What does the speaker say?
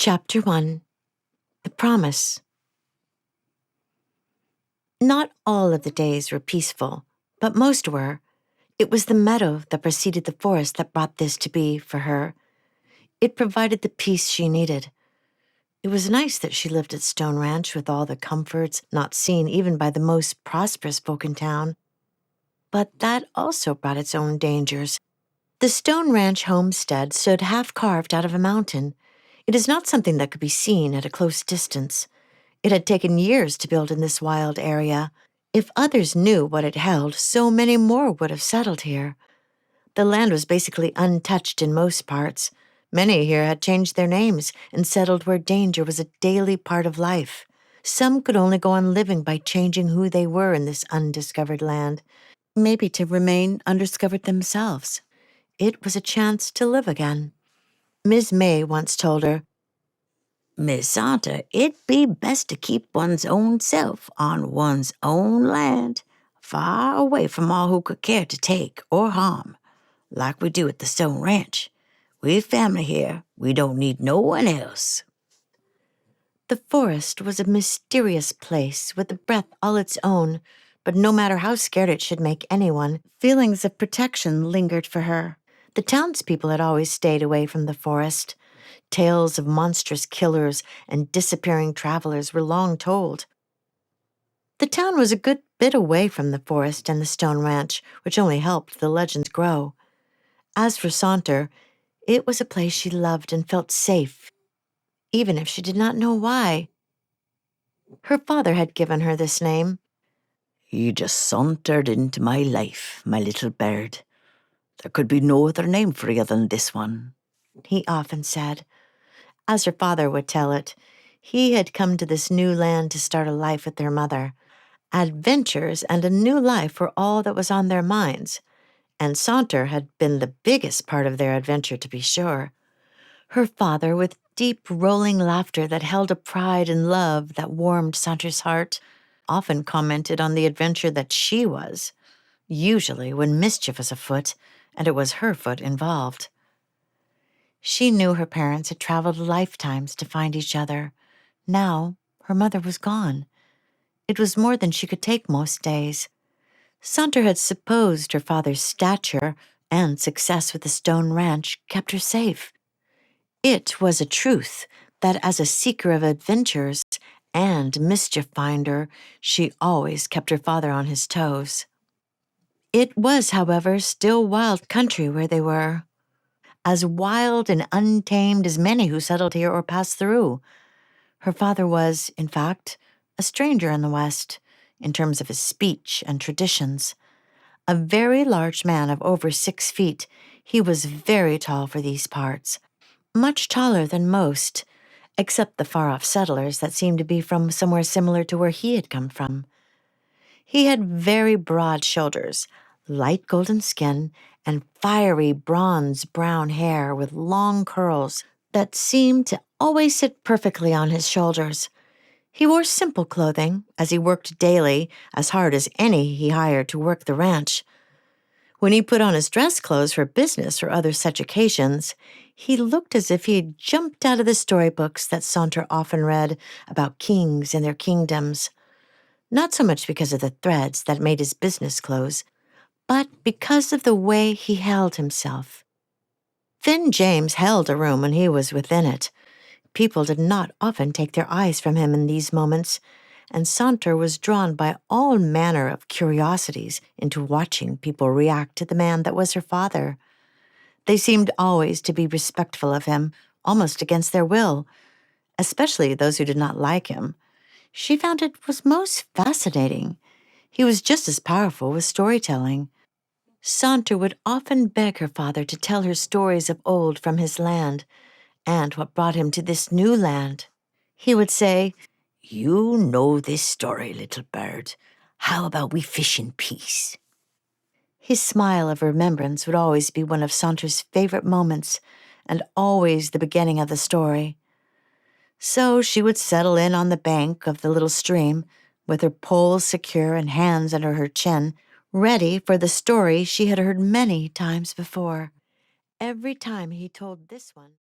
Chapter 1. The Promise. Not all of the days were peaceful, but most were. It was the meadow that preceded the forest that brought this to be for her. It provided the peace she needed. It was nice that she lived at Stone Ranch with all the comforts not seen even by the most prosperous folk in town. But that also brought its own dangers. The Stone Ranch homestead stood half carved out of a mountain. It is not something that could be seen at a close distance. It had taken years to build in this wild area. If others knew what it held, so many more would have settled here. The land was basically untouched in most parts. Many here had changed their names and settled where danger was a daily part of life. Some could only go on living by changing who they were in this undiscovered land, maybe to remain undiscovered themselves. It was a chance to live again. Miss May once told her, Miss Saunter, it'd be best to keep one's own self on one's own land, far away from all who could care to take or harm, like we do at the Stone Ranch. We've family here. We don't need no one else. The forest was a mysterious place with a breath all its own, but no matter how scared it should make anyone, feelings of protection lingered for her. The townspeople had always stayed away from the forest. Tales of monstrous killers and disappearing travelers were long told. The town was a good bit away from the forest and the Stone Ranch, which only helped the legends grow. As for Saunter, it was a place she loved and felt safe, even if she did not know why. Her father had given her this name. You just sauntered into my life, my little bird. There could be no other name for you than this one, he often said. As her father would tell it, he had come to this new land to start a life with their mother. Adventures and a new life were all that was on their minds, and Saunter had been the biggest part of their adventure, to be sure. Her father, with deep, rolling laughter that held a pride and love that warmed Saunter's heart, often commented on the adventure that she was, usually when mischief was afoot, and it was her foot involved. She knew her parents had traveled lifetimes to find each other. Now, her mother was gone. It was more than she could take most days. Saunter had supposed her father's stature and success with the Stone Ranch kept her safe. It was a truth that as a seeker of adventures and mischief finder, she always kept her father on his toes. It was, however, still wild country where they were. As wild and untamed as many who settled here or passed through. Her father was, in fact, a stranger in the West, in terms of his speech and traditions. A very large man of over 6 feet, he was very tall for these parts, much taller than most, except the far-off settlers that seemed to be from somewhere similar to where he had come from. He had very broad shoulders, light golden skin, and fiery bronze-brown hair with long curls that seemed to always sit perfectly on his shoulders. He wore simple clothing, as he worked daily, as hard as any he hired to work the ranch. When he put on his dress clothes for business or other such occasions, he looked as if he had jumped out of the storybooks that Saunter often read about kings and their kingdoms. Not so much because of the threads that made his business clothes, but because of the way he held himself. Thin James held a room when he was within it. People did not often take their eyes from him in these moments, and Saunter was drawn by all manner of curiosities into watching people react to the man that was her father. They seemed always to be respectful of him, almost against their will, especially those who did not like him. She found it was most fascinating. He was just as powerful with storytelling. Saunter would often beg her father to tell her stories of old from his land, and what brought him to this new land. He would say, You know this story, little bird. How about we fish in peace? His smile of remembrance would always be one of Saunter's favorite moments, and always the beginning of the story. So she would settle in on the bank of the little stream, with her poles secure and hands under her chin, ready for the story she had heard many times before. Every time he told this one,